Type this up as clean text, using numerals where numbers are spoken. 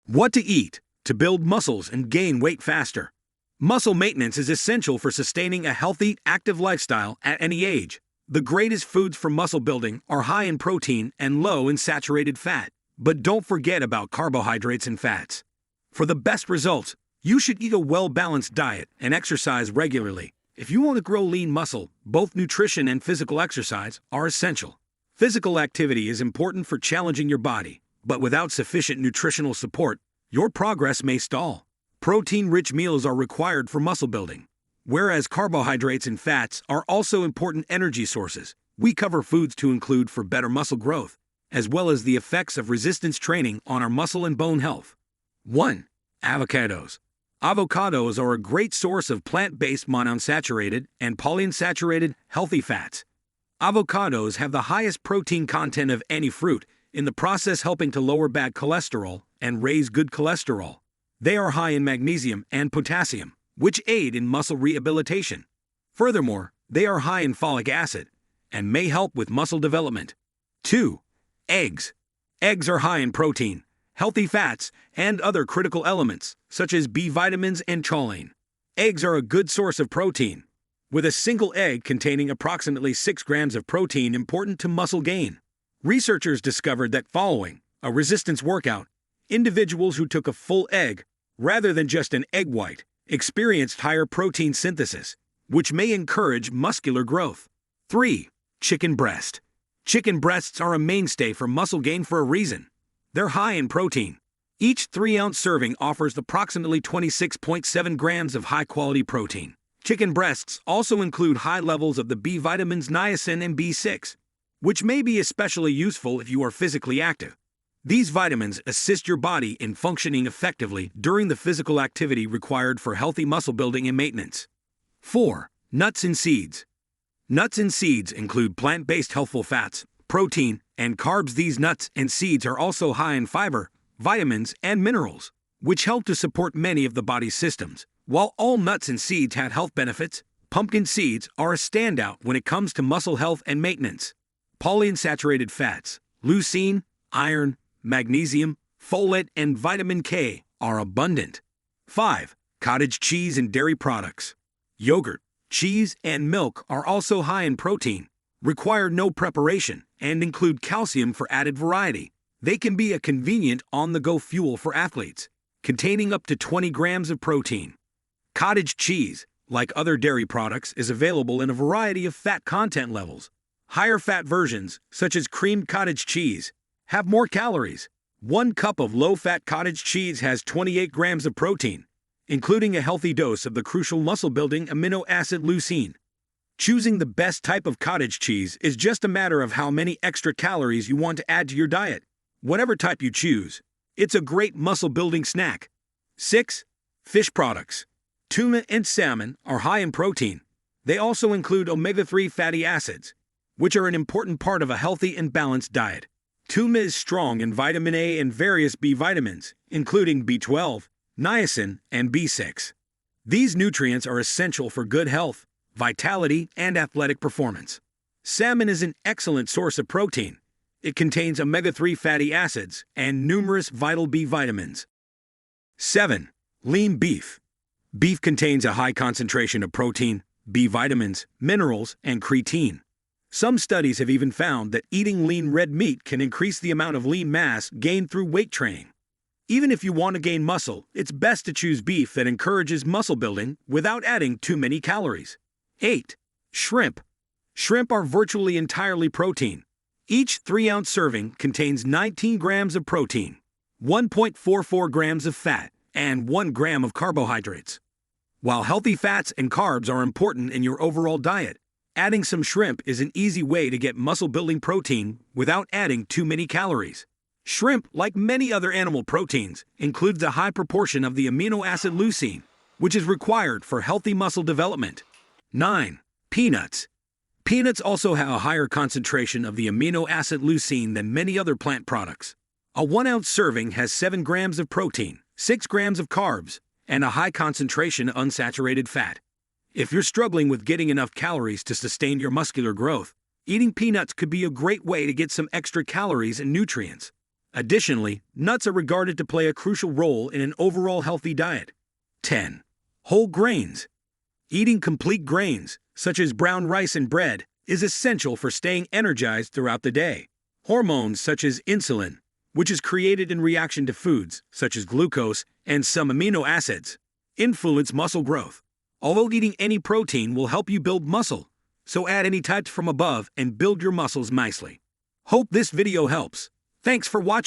What to eat to build muscles and gain weight faster. Muscle maintenance is essential for sustaining a healthy, active lifestyle at any age. The greatest foods for muscle building are high in protein and low in saturated fat. But don't forget about carbohydrates and fats. For the best results, you should eat a well-balanced diet and exercise regularly. If you want to grow lean muscle, both nutrition and physical exercise are essential. Physical activity is important for challenging your body, but without sufficient nutritional support, your progress may stall. Protein-rich meals are required for muscle building. Whereas carbohydrates and fats are also important energy sources, we cover foods to include for better muscle growth, as well as the effects of resistance training on our muscle and bone health. 1. Avocados. Avocados are a great source of plant-based monounsaturated and polyunsaturated healthy fats. Avocados have the highest protein content of any fruit, in the process helping to lower bad cholesterol and raise good cholesterol. They are high in magnesium and potassium, which aid in muscle rehabilitation. Furthermore, they are high in folic acid and may help with muscle development. 2. Eggs. Eggs are high in protein, healthy fats, and other critical elements, such as B vitamins and choline. Eggs are a good source of protein, with a single egg containing approximately 6 grams of protein important to muscle gain. Researchers discovered that following a resistance workout, individuals who took a full egg, rather than just an egg white, experienced higher protein synthesis, which may encourage muscular growth. 3. Chicken breast. Chicken breasts are a mainstay for muscle gain for a reason. They're high in protein. Each 3-ounce serving offers approximately 26.7 grams of high-quality protein. Chicken breasts also include high levels of the B vitamins niacin and B6, which may be especially useful if you are physically active. These vitamins assist your body in functioning effectively during the physical activity required for healthy muscle building and maintenance. 4. Nuts and seeds. Nuts and seeds include plant-based healthful fats, protein, and carbs. These nuts and seeds are also high in fiber, vitamins, and minerals, which help to support many of the body's systems. While all nuts and seeds have health benefits, pumpkin seeds are a standout when it comes to muscle health and maintenance. Polyunsaturated fats, leucine, iron, magnesium, folate, and vitamin K are abundant. 5. Cottage cheese and dairy products. Yogurt, cheese, and milk are also high in protein, require no preparation, and include calcium for added variety. They can be a convenient on-the-go fuel for athletes, containing up to 20 grams of protein. Cottage cheese, like other dairy products, is available in a variety of fat content levels. Higher fat versions, such as creamed cottage cheese, have more calories. 1 cup of low-fat cottage cheese has 28 grams of protein, including a healthy dose of the crucial muscle-building amino acid leucine. Choosing the best type of cottage cheese is just a matter of how many extra calories you want to add to your diet. Whatever type you choose, it's a great muscle-building snack. 6. Fish products. Tuna and salmon are high in protein. They also include omega-3 fatty acids, which are an important part of a healthy and balanced diet. Tuna is strong in vitamin A and various B vitamins, including B12, niacin, and B6. These nutrients are essential for good health, vitality, and athletic performance. Salmon is an excellent source of protein. It contains omega-3 fatty acids and numerous vital B vitamins. 7. Lean beef. Beef contains a high concentration of protein, B vitamins, minerals, and creatine. Some studies have even found that eating lean red meat can increase the amount of lean mass gained through weight training. Even if you want to gain muscle, it's best to choose beef that encourages muscle building without adding too many calories. 8. Shrimp. Shrimp are virtually entirely protein. Each 3-ounce serving contains 19 grams of protein, 1.44 grams of fat, and 1 gram of carbohydrates. While healthy fats and carbs are important in your overall diet, adding some shrimp is an easy way to get muscle-building protein without adding too many calories. Shrimp, like many other animal proteins, includes a high proportion of the amino acid leucine, which is required for healthy muscle development. 9. Peanuts. Peanuts also have a higher concentration of the amino acid leucine than many other plant products. A 1-ounce serving has 7 grams of protein, 6 grams of carbs, and a high concentration of unsaturated fat. If you're struggling with getting enough calories to sustain your muscular growth, eating peanuts could be a great way to get some extra calories and nutrients. Additionally, nuts are regarded to play a crucial role in an overall healthy diet. 10. Whole grains. Eating complete grains, such as brown rice and bread, is essential for staying energized throughout the day. Hormones such as insulin, which is created in reaction to foods, such as glucose and some amino acids, influence muscle growth. Although eating any protein will help you build muscle, so add any types from above and build your muscles nicely. Hope this video helps. Thanks for watching.